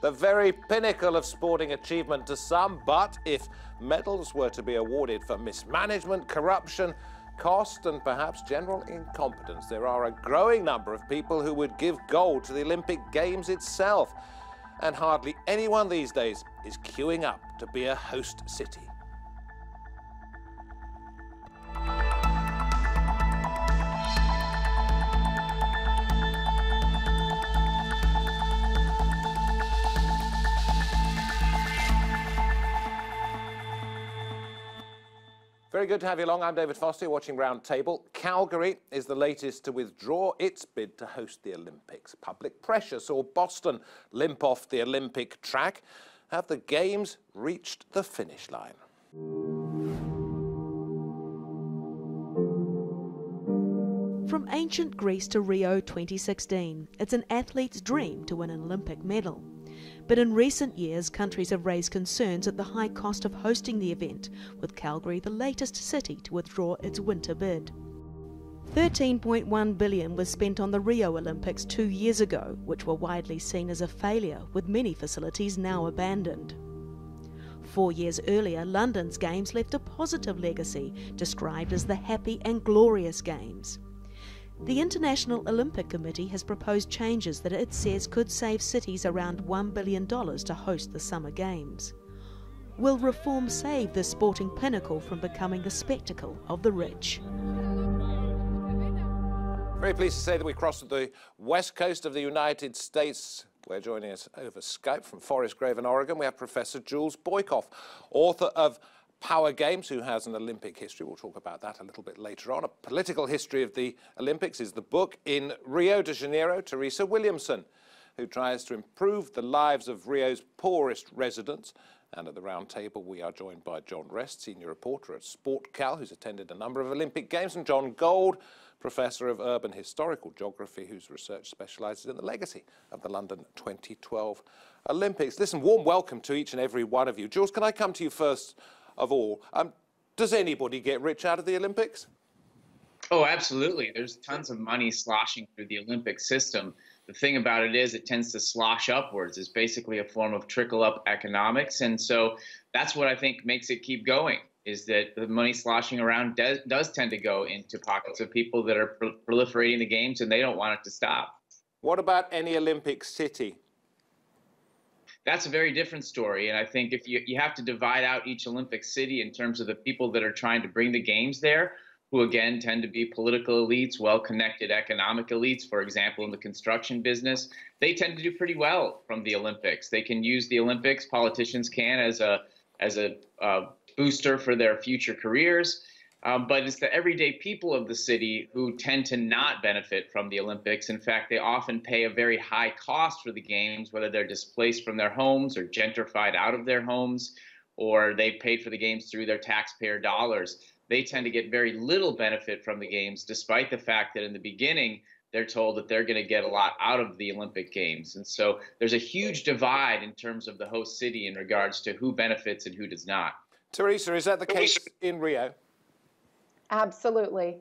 the very pinnacle of sporting achievement to some, but if medals were to be awarded for mismanagement, corruption, cost and perhaps general incompetence, there are a growing number of people who would give gold to the Olympic Games itself. And hardly anyone these days is queuing up to be a host city. Very good to have you along. I'm David Foster, watching Roundtable. Calgary is the latest to withdraw its bid to host the Olympics. Public pressure saw Boston limp off the Olympic track. Have the Games reached the finish line? From ancient Greece to Rio 2016, it's an athlete's dream to win an Olympic medal. But in recent years, countries have raised concerns at the high cost of hosting the event, with Calgary the latest city to withdraw its winter bid. $13.1 billion was spent on the Rio Olympics 2 years ago, which were widely seen as a failure, with many facilities now abandoned. 4 years earlier, London's Games left a positive legacy, described as the happy and glorious Games. The International Olympic Committee has proposed changes that it says could save cities around $1 billion to host the Summer Games. Will reform save the sporting pinnacle from becoming the spectacle of the rich? Very pleased to say that we crossed the west coast of the United States. We're joining us over Skype from Forest Grove in Oregon. We have Professor Jules Boykoff, author of Power Games, who has an Olympic history. We'll talk about that a little bit later on. A Political History of the Olympics is the book. In Rio de Janeiro, Theresa Williamson, who tries to improve the lives of Rio's poorest residents. And at the round table, we are joined by Jon Rest, senior reporter at Sportcal, who's attended a number of Olympic Games, and John Gold, professor of urban historical geography, whose research specialises in the legacy of the London 2012 Olympics. Listen, warm welcome to each and every one of you. Jules, can I come to you first of all? Does anybody get rich out of the Olympics? Oh, absolutely. There's tons of money sloshing through the Olympic system. The thing about it is it tends to slosh upwards. It's basically a form of trickle-up economics. And so that's what I think makes it keep going, is that the money sloshing around does tend to go into pockets of people that are proliferating the games, and they don't want it to stop. What about any Olympic city? That's a very different story. And I think if you have to divide out each Olympic city in terms of the people that are trying to bring the games there, who again tend to be political elites, well-connected economic elites, for example, in the construction business, they tend to do pretty well from the Olympics. They can use the Olympics, politicians can, as a booster for their future careers. But it's the everyday people of the city who tend to not benefit from the Olympics. In fact, they often pay a very high cost for the games, whether they're displaced from their homes or gentrified out of their homes, or they paid for the games through their taxpayer dollars. They tend to get very little benefit from the games, despite the fact that in the beginning, they're told that they're going to get a lot out of the Olympic Games. And so there's a huge divide in terms of the host city in regards to who benefits and who does not. Theresa, is that the case in Rio? Absolutely.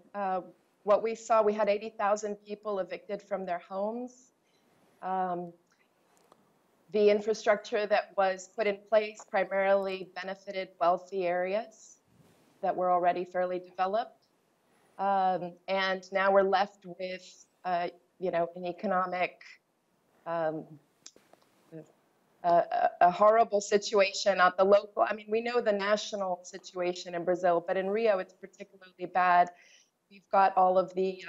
What we saw, we had 80,000 people evicted from their homes. The infrastructure that was put in place primarily benefited wealthy areas that were already fairly developed. And now we're left with, an economic, a horrible situation at the local. I mean, we know the national situation in Brazil, but in Rio, it's particularly bad. We've got all of the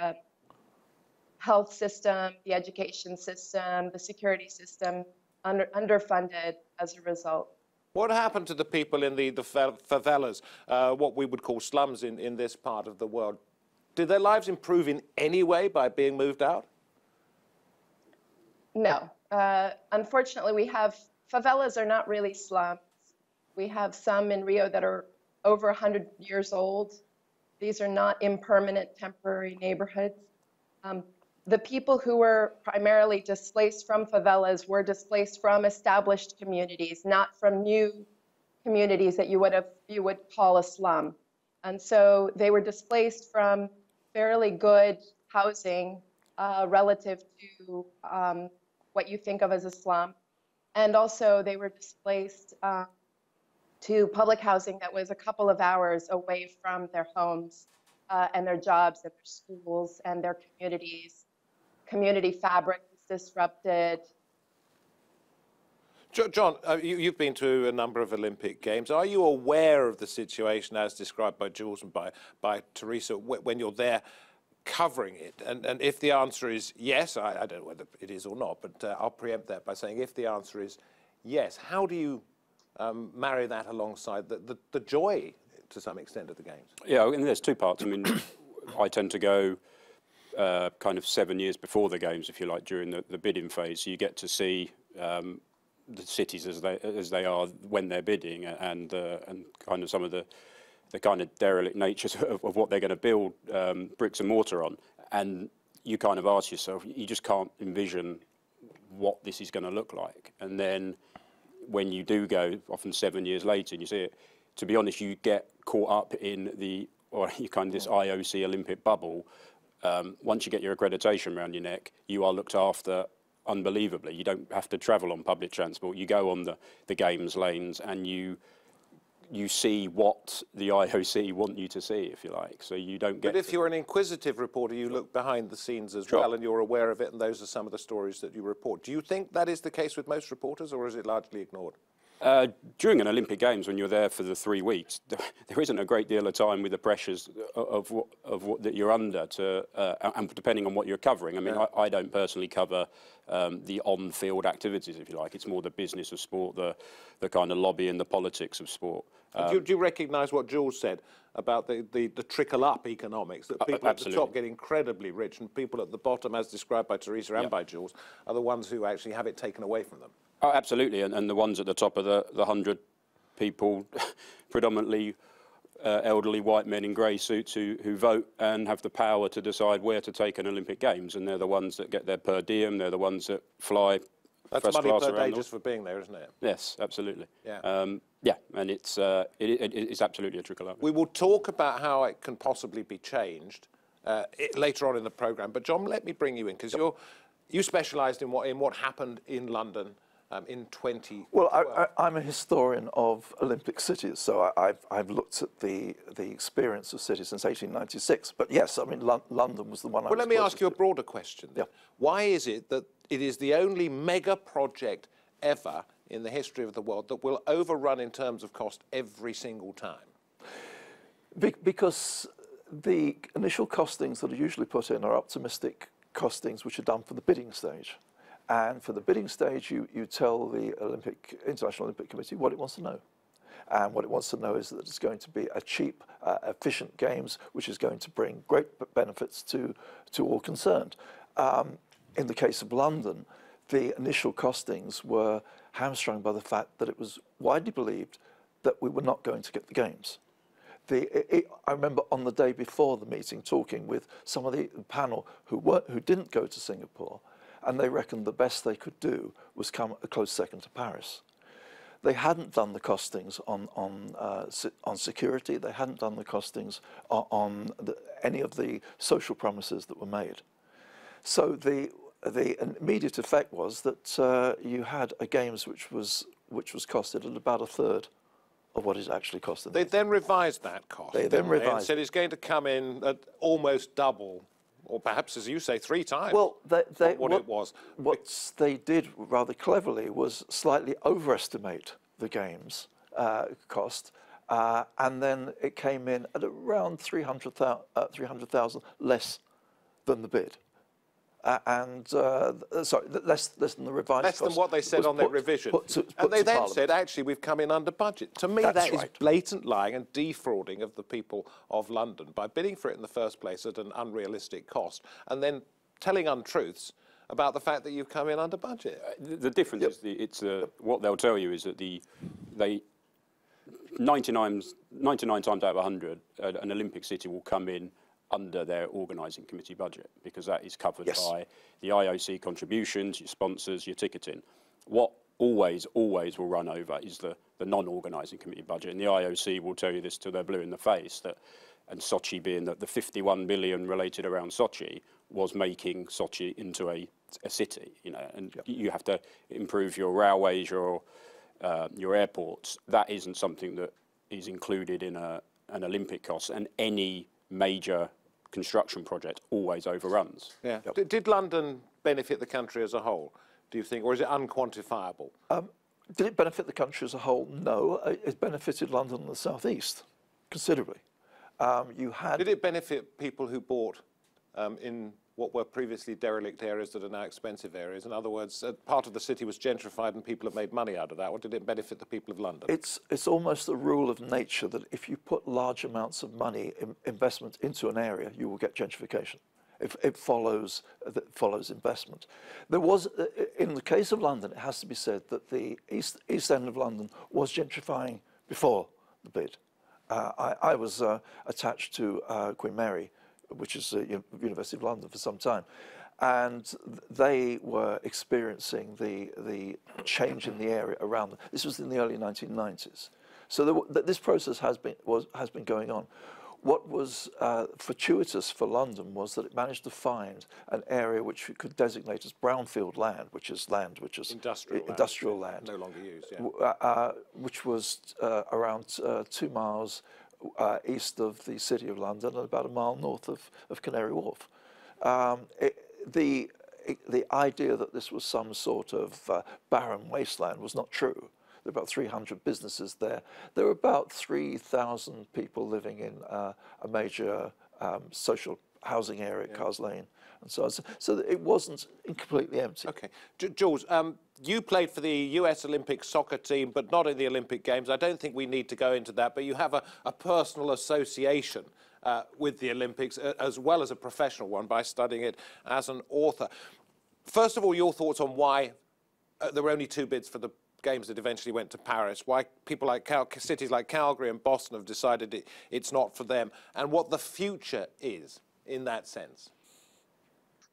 health system, the education system, the security system underfunded as a result. What happened to the people in the favelas, what we would call slums in this part of the world? Did their lives improve in any way by being moved out? No. Unfortunately, we have favelas are not really slums. We have some in Rio that are over 100 years old. These are not impermanent temporary neighborhoods. The people who were primarily displaced from favelas were displaced from established communities, not from new communities that you would call a slum. And so they were displaced from fairly good housing relative to what you think of as a slum. And also they were displaced to public housing that was a couple of hours away from their homes and their jobs and their schools and their communities. Community fabric was disrupted. Jon, you've been to a number of Olympic Games. Are you aware of the situation as described by Jules and by Theresa when you're there covering it? And if the answer is yes, I don't know whether it is or not, but I'll preempt that by saying if the answer is yes, how do you marry that alongside the joy, to some extent, of the Games? Yeah, and there's two parts. I mean, I tend to go kind of 7 years before the Games, if you like, during the bidding phase. So you get to see the cities as they are when they're bidding, and kind of some of the kind of derelict natures of what they're going to build bricks and mortar on. And you kind of ask yourself, you just can't envision what this is going to look like. And then when you do go, often 7 years later, and you see it, to be honest, you get caught up in you kind of this IOC Olympic bubble. Once you get your accreditation around your neck, you are looked after unbelievably. You don't have to travel on public transport. You go on the Games lanes and you see what the IOC want you to see, if you like. So you don't get... But if you're an inquisitive reporter, you look behind the scenes as well, and you're aware of it, and those are some of the stories that you report. Do you think that is the case with most reporters, or is it largely ignored? During an Olympic Games, when you're there for the 3 weeks, there isn't a great deal of time with the pressures of what that you're under and depending on what you're covering. I mean, yeah. I don't personally cover the on-field activities, if you like. It's more the business of sport, the kind of lobby and the politics of sport. Do you recognise what Jules said about the trickle-up economics, that people at the top get incredibly rich and people at the bottom, as described by Theresa and by Jules, are the ones who actually have it taken away from them? Oh, absolutely, and the ones at the top are the 100 people, predominantly elderly white men in grey suits who vote and have the power to decide where to take an Olympic Games, and they're the ones that get their per diem, they're the ones that fly That's money per day just for being there, isn't it? Yes, absolutely. Yeah. Yeah, and it's absolutely a trickle-up. We will talk about how it can possibly be changed later on in the programme, but Jon, let me bring you in, because you specialised in what happened in London in 2012. Well, I'm a historian of Olympic cities, so I've looked at the experience of cities since 1896. But yes, I mean, London was the one I was Well, let me ask you a broader question. Yeah. Why is it that it is the only mega project ever in the history of the world that will overrun in terms of cost every single time? Because the initial costings that are usually put in are optimistic costings which are done for the bidding stage. And for the bidding stage, you tell the International Olympic Committee what it wants to know. And what it wants to know is that it's going to be a cheap, efficient games, which is going to bring great benefits to all concerned. In the case of London, the initial costings were hamstrung by the fact that it was widely believed that we were not going to get the games. I remember on the day before the meeting talking with some of the panel who didn't go to Singapore, and they reckoned the best they could do was come a close second to Paris. They hadn't done the costings on security. They hadn't done the costings on any of the social promises that were made. So the immediate effect was that you had a games which was costed at about a third of what it actually costed. They then revised that cost. They then revised. And said it's going to come in at almost double, or perhaps, as you say, 3 times what it was. What they did rather cleverly was slightly overestimate the games cost, and then it came in at around 300,000 less than the bid. Sorry, less than the revised Less cost than what they said on their revision. And they then said, actually, we've come in under budget. To me, that is blatant lying and defrauding of the people of London by bidding for it in the first place at an unrealistic cost and then telling untruths about the fact that you've come in under budget. The difference is what they'll tell you is that they 99 times out of 100, an Olympic city will come in under their organising committee budget, because that is covered by the IOC contributions, your sponsors, your ticketing. What always will run over is the non-organising committee budget, and the IOC will tell you this till they're blue in the face, and Sochi being the 51 billion related around Sochi was making Sochi into a a city, you know, and you have to improve your railways, your airports. That isn't something that is included in an Olympic cost, and any major construction project always overruns. Yeah. Did London benefit the country as a whole, do you think, or is it unquantifiable? Did it benefit the country as a whole? No. It benefited London and the South East considerably. Did it benefit people who bought in what were previously derelict areas that are now expensive areas? In other words, part of the city was gentrified and people have made money out of that. Or did it benefit the people of London? It's almost a rule of nature that if you put large amounts of money, investment into an area, you will get gentrification. It follows investment. There was, in the case of London, it has to be said that the East End of London was gentrifying before the bid. I was attached to Queen Mary, which is University of London, for some time, and they were experiencing the change in the area around them. This was in the early 1990s, so this process has been going on. What was fortuitous for London was that it managed to find an area which it could designate as brownfield land, which is industrial land, no longer used, which was around 2 miles east of the City of London and about a mile north of Canary Wharf. The idea that this was some sort of barren wasteland was not true. There were about 300 businesses there. There were about 3,000 people living in a major social housing area, Cars Lane, and so on. So it wasn't completely empty. Okay. Jules, you played for the US Olympic soccer team, but not in the Olympic Games. I don't think we need to go into that, but you have a personal association with the Olympics, as well as a professional one, by studying it as an author. First of all, your thoughts on why there were only 2 bids for the Games that eventually went to Paris, why people like cities like Calgary and Boston have decided it's not for them, and what the future is in that sense.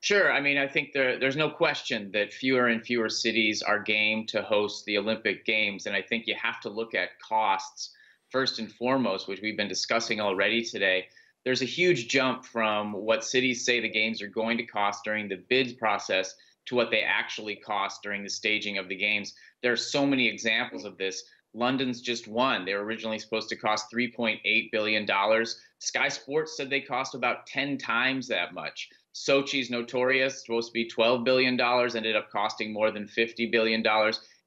Sure. I mean, I think there's no question that fewer and fewer cities are game to host the Olympic Games, and I think you have to look at costs first and foremost, which we've been discussing already today. There's a huge jump from what cities say the Games are going to cost during the bid process to what they actually cost during the staging of the Games. There are so many examples of this. London's just one. They were originally supposed to cost $3.8 billion. Sky Sports said they cost about 10 times that much. Sochi's notorious, supposed to be $12 billion, ended up costing more than $50 billion.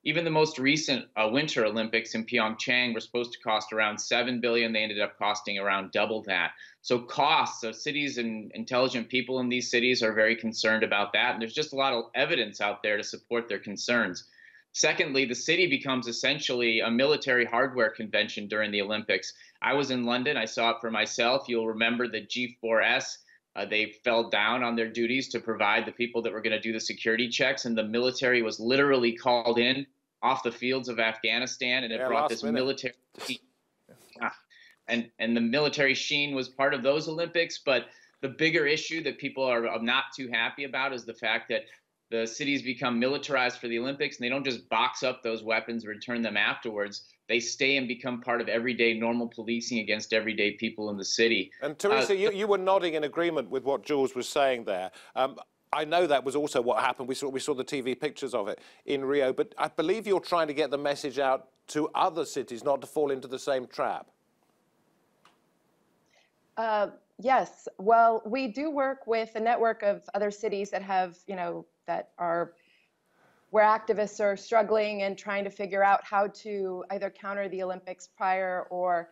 Even the most recent Winter Olympics in Pyeongchang were supposed to cost around $7 billion. They ended up costing around double that. So costs of cities and intelligent people in these cities are very concerned about that. And there's just a lot of evidence out there to support their concerns. Secondly, the city becomes essentially a military hardware convention during the Olympics. I was in London. I saw it for myself. You'll remember the G4S. They fell down on their duties to provide the people that were going to do the security checks, and the military was literally called in off the fields of Afghanistan, and it brought this military and the military sheen was part of those Olympics. But the bigger issue that people are not too happy about is the fact that the cities become militarized for the Olympics, and they don't just box up those weapons and return them afterwards. They stay and become part of everyday normal policing against everyday people in the city. And Theresa, you were nodding in agreement with what Jules was saying there. I know that was also what happened. We saw the TV pictures of it in Rio, but I believe you're trying to get the message out to other cities not to fall into the same trap. Yes. Well, we do work with a network of other cities that have, where activists are struggling and trying to figure out how to either counter the Olympics prior or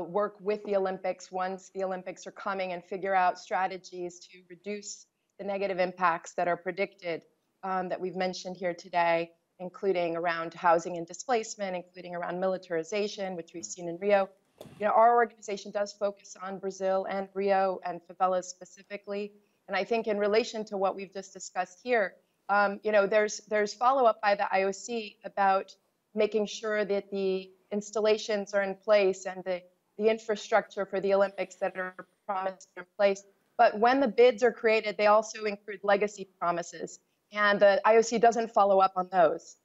work with the Olympics once the Olympics are coming, and figure out strategies to reduce the negative impacts that are predicted that we've mentioned here today, including around housing and displacement, including around militarization, which we've seen in Rio. Our organization does focus on Brazil and Rio and favelas specifically. And I think in relation to what we've just discussed here, there's follow-up by the IOC about making sure that the installations are in place and the infrastructure for the Olympics that are promised are in place. But when the bids are created, they also include legacy promises, and the IOC doesn't follow up on those.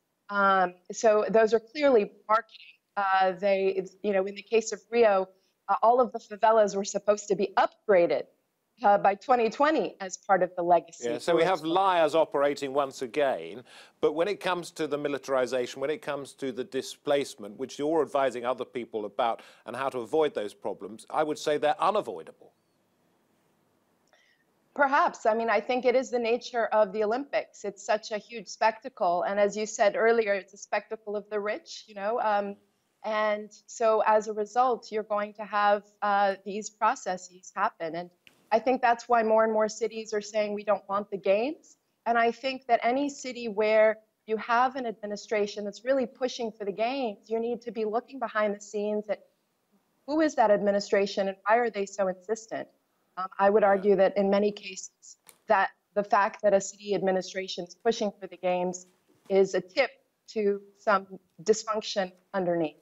So those are clearly marketing. In the case of Rio, all of the favelas were supposed to be upgraded by 2020 as part of the legacy. Yeah, so we have liars operating once again, but when it comes to the militarization, when it comes to the displacement, which you're advising other people about and how to avoid those problems, I would say they're unavoidable. Perhaps. I mean, I think it is the nature of the Olympics. It's such a huge spectacle. And as you said earlier, it's a spectacle of the rich, you know. And so as a result, you're going to have these processes happen. And I think that's why more and more cities are saying we don't want the games. And I think that any city where you have an administration that's really pushing for the games, you need to be looking behind the scenes at who is that administration and why are they so insistent? I would argue that in many cases that the fact that a city administration is pushing for the games is a tip to some dysfunction underneath.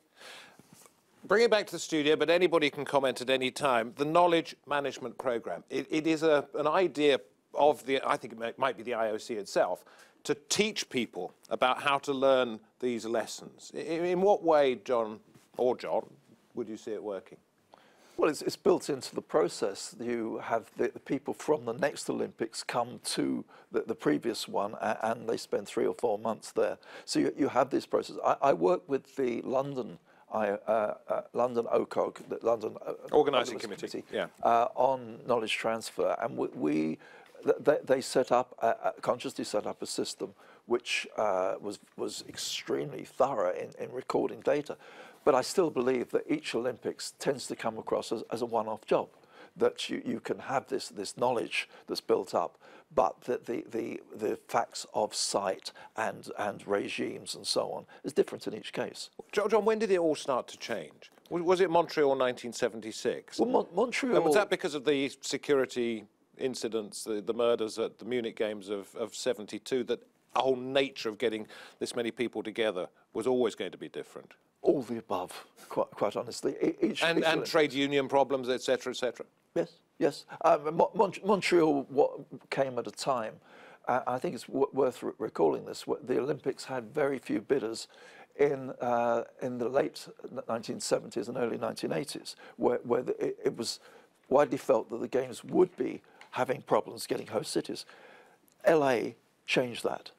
Bring it back to the studio, but anybody can comment at any time. The knowledge management program, it is an idea of the, I think it might be the IOC itself, to teach people about how to learn these lessons. In what way, Jon, would you see it working? Well, it's built into the process. You have the people from the next Olympics come to the previous one, and they spend 3 or 4 months there. So you have this process. I work with the London London OCOG, the London Organising Committee, yeah. On knowledge transfer, and they set up consciously set up a system which was extremely thorough in recording data. But I still believe that each Olympics tends to come across as a one-off job, that you can have this knowledge that's built up, but that the facts of site and regimes and so on is different in each case. Jon, when did it all start to change? Was it Montreal 1976? Well, Montreal... And was that because of the security incidents, the murders at the Munich Games of 72, that the whole nature of getting this many people together was always going to be different? All the above, quite honestly. And trade union problems, etc., etc. Yes, yes. Montreal came at a time, I think it's worth recalling this, the Olympics had very few bidders in the late 1970s and early 1980s, where it was widely felt that the Games would be having problems getting host cities. LA changed that.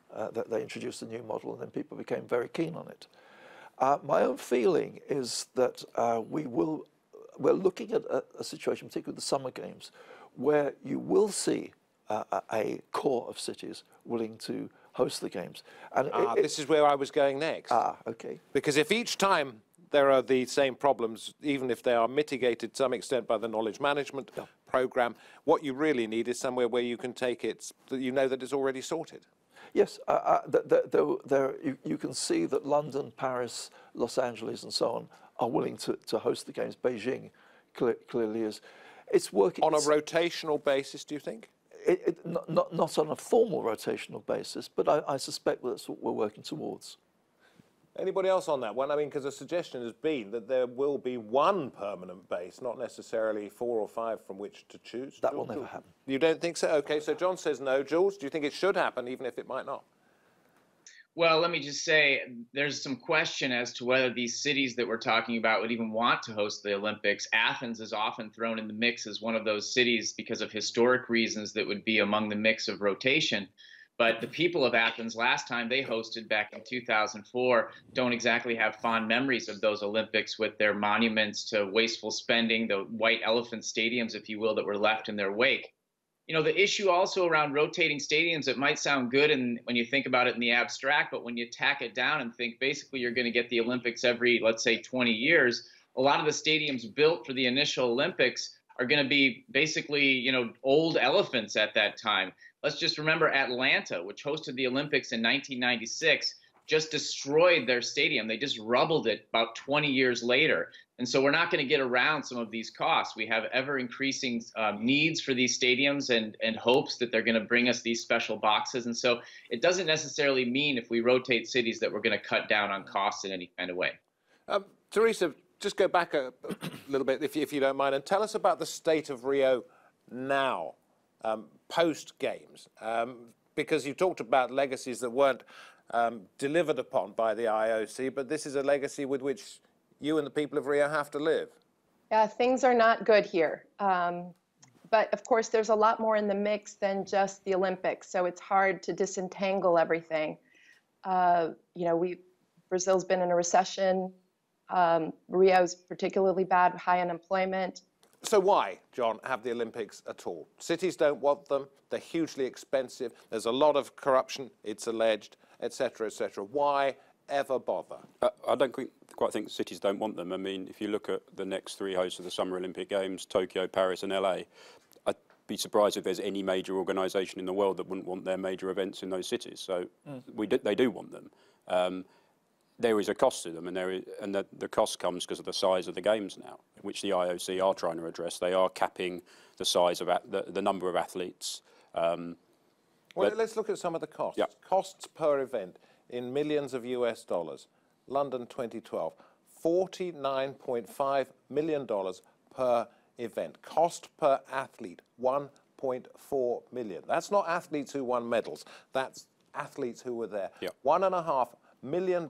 They introduced a new model and then people became very keen on it. My own feeling is that we're looking at a situation, particularly the Summer Games, where you will see a core of cities willing to host the Games. And this is where I was going next. Okay. Because if each time there are the same problems, even if they are mitigated to some extent by the knowledge management program, what you really need is somewhere where you can take it, that you know that it's already sorted. Yes, you can see that London, Paris, Los Angeles and so on are willing to host the Games. Beijing clearly is. It's working... On a rotational basis, do you think? Not on a formal rotational basis, but I suspect that's what we're working towards. Anybody else on that one? I mean, because the suggestion has been that there will be one permanent base, not necessarily 4 or 5 from which to choose. That will never happen. You don't think so? Okay, so Jon says no. Jules, do you think it should happen, even if it might not? Well, let me just say there's some question as to whether these cities that we're talking about would even want to host the Olympics. Athens is often thrown in the mix as one of those cities because of historic reasons that would be among the mix of rotation. But the people of Athens last time they hosted back in 2004 don't exactly have fond memories of those Olympics with their monuments to wasteful spending, the white elephant stadiums, if you will, that were left in their wake. You know, the issue also around rotating stadiums, it might sound good when you think about it in the abstract, but when you tack it down and think basically you're going to get the Olympics every, let's say, 20 years, a lot of the stadiums built for the initial Olympics are going to be basically, you know, old elephants at that time. Let's just remember Atlanta, which hosted the Olympics in 1996, just destroyed their stadium. They just rubbled it about 20 years later. And so we're not going to get around some of these costs. We have ever increasing needs for these stadiums and hopes that they're going to bring us these special boxes. And so it doesn't necessarily mean if we rotate cities that we're going to cut down on costs in any kind of way. Theresa, just go back a little bit, if you don't mind, and tell us about the state of Rio now. Post-Games, because you talked about legacies that weren't delivered upon by the IOC, but this is a legacy with which you and the people of Rio have to live. Yeah, things are not good here. But of course, there's a lot more in the mix than just the Olympics, so it's hard to disentangle everything. You know, Brazil's been in a recession. Rio's particularly bad, high unemployment. So why, John, have the Olympics at all? Cities don't want them. They're hugely expensive. There's a lot of corruption, it's alleged, etc., etc. Why ever bother? I don't quite think cities don't want them. I mean, if you look at the next three hosts of the Summer Olympic Games, Tokyo, Paris and LA, I'd be surprised if there's any major organisation in the world that wouldn't want their major events in those cities. So they do want them. There is a cost to them, and the cost comes because of the size of the games now, which the IOC are trying to address. They are capping the size of the number of athletes. Well, let's look at some of the costs. Yeah. Costs per event in millions of US dollars. London 2012, $49.5 million per event. Cost per athlete, $1.4 million. That's not athletes who won medals. That's athletes who were there. Yeah. $1.5 million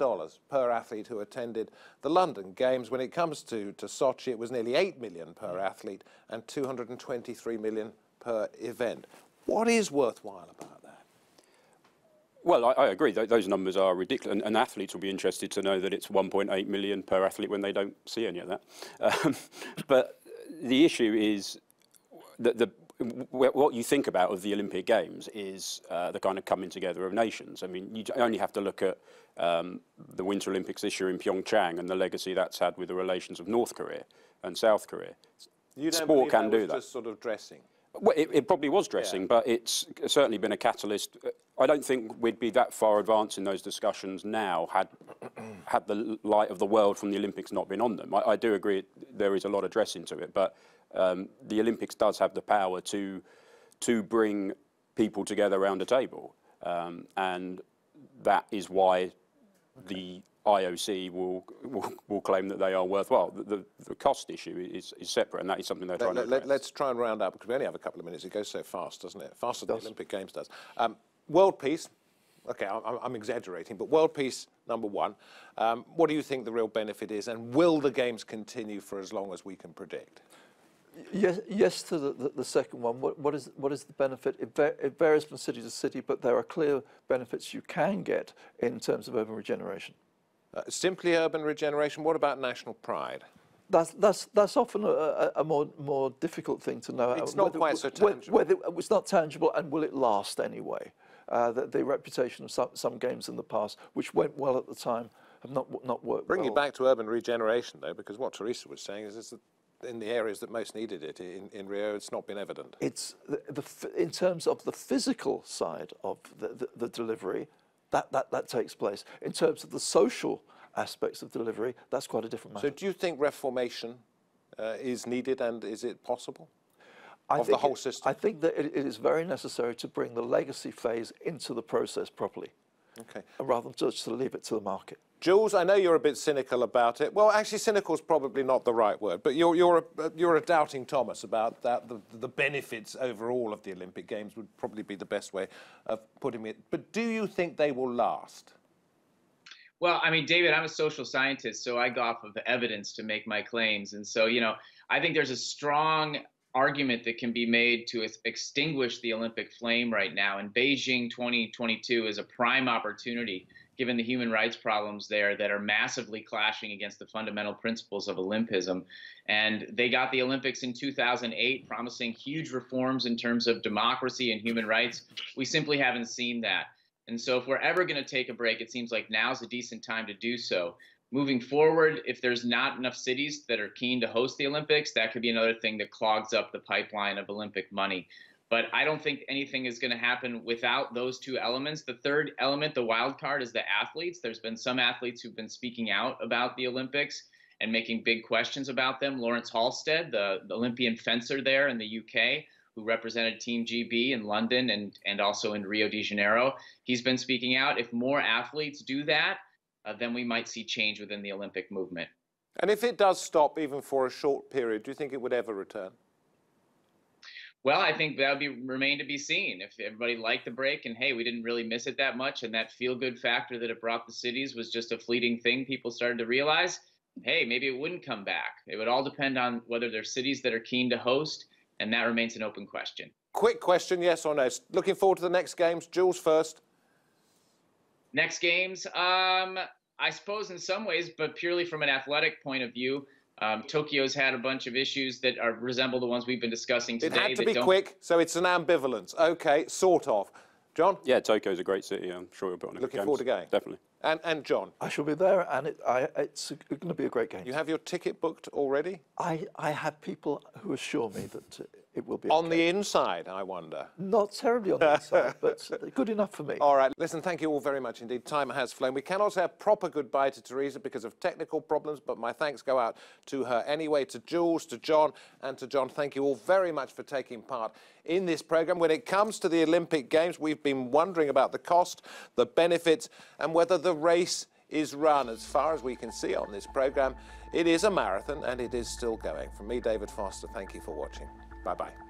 per athlete who attended the London Games. When it comes to Sochi, it was nearly $8 million per athlete and $223 million per event. What is worthwhile about that? Well, I agree. Those numbers are ridiculous, and athletes will be interested to know that it's 1.8 million per athlete when they don't see any of that. But the issue is that what you think about of the Olympic Games is the kind of coming together of nations. I mean, you only have to look at the Winter Olympics this year in Pyeongchang and the legacy that's had with the relations of North Korea and South Korea. You don't Sport can do was that. Just sort of dressing. Well, it probably was dressing, but it's certainly been a catalyst. I don't think we'd be that far advanced in those discussions now had the light of the world from the Olympics not been on them. I do agree there is a lot of dressing to it, but the Olympics does have the power to bring people together around a table, and that is why the IOC will claim that they are worthwhile. The cost issue is separate, and that is something they're trying to address. Let's try and round up, because we only have a couple of minutes. It goes so fast, doesn't it? Faster than the Olympic Games does. World peace. Okay, I'm exaggerating, but world peace, number one. What do you think the real benefit is, and will the Games continue for as long as we can predict? Yes to the second one. What is the benefit? It varies from city to city, but there are clear benefits you can get in terms of urban regeneration. Simply urban regeneration. What about national pride? That's often a more difficult thing to know. It's not quite so tangible. It's not tangible, and will it last anyway? The reputation of some games in the past, which went well at the time, have not worked. Bring well. you back to urban regeneration, though, because what Theresa was saying is that in the areas that most needed it in Rio, it's not been evident. It's in terms of the physical side of the delivery, that takes place. In terms of the social aspects of delivery, that's quite a different matter. So do you think reformation is needed, and is it possible? I think the whole system? I think that it is very necessary to bring the legacy phase into the process properly. Okay. Rather than just to leave it to the market. Jules, I know you're a bit cynical about it. Well, actually, cynical is probably not the right word, but you're a doubting Thomas about that. The benefits overall of the Olympic Games would probably be the best way of putting it. But do you think they will last? Well, I mean, David, I'm a social scientist, so I go off of the evidence to make my claims. And so, you know, I think there's a strong argument that can be made to extinguish the Olympic flame right now. And Beijing 2022 is a prime opportunity, given the human rights problems there that are massively clashing against the fundamental principles of Olympism. And they got the Olympics in 2008, promising huge reforms in terms of democracy and human rights. We simply haven't seen that. And so if we're ever going to take a break, it seems like now's a decent time to do so. Moving forward, if there's not enough cities that are keen to host the Olympics, that could be another thing that clogs up the pipeline of Olympic money. But I don't think anything is going to happen without those two elements. The third element, the wild card, is the athletes. There's been some athletes who've been speaking out about the Olympics and making big questions about them. Lawrence Halstead, the Olympian fencer there in the UK, who represented Team GB in London and also in Rio de Janeiro, he's been speaking out. If more athletes do that, then we might see change within the Olympic movement. And if it does stop even for a short period, do you think it would ever return? Well, I think that would remain to be seen. If everybody liked the break and, hey, we didn't really miss it that much, and that feel-good factor that it brought the cities was just a fleeting thing people started to realize, hey, maybe it wouldn't come back. It would all depend on whether there's cities that are keen to host and that remains an open question. Quick question, yes or no? Looking forward to the next games. Jules first. Next games, I suppose in some ways, but purely from an athletic point of view, Tokyo's had a bunch of issues that resemble the ones we've been discussing today. It had to be quick, so it's an ambivalence. Okay, sort of. John? Yeah, Tokyo's a great city. I'm sure you'll be on it. Looking forward to going. Definitely. And John? I shall be there, and it's going to be a great game. You have your ticket booked already? I have people who assure me that it will be on okay. the inside, I wonder. Not terribly on the inside, but good enough for me. All right, listen, thank you all very much indeed. Time has flown. We cannot say a proper goodbye to Theresa because of technical problems, but my thanks go out to her anyway, to Jules, to John, and to John. Thank you all very much for taking part in this programme. When it comes to the Olympic Games, we've been wondering about the cost, the benefits, and whether the race is run. As far as we can see on this programme, it is a marathon and it is still going. From me, David Foster, thank you for watching. Bye-bye.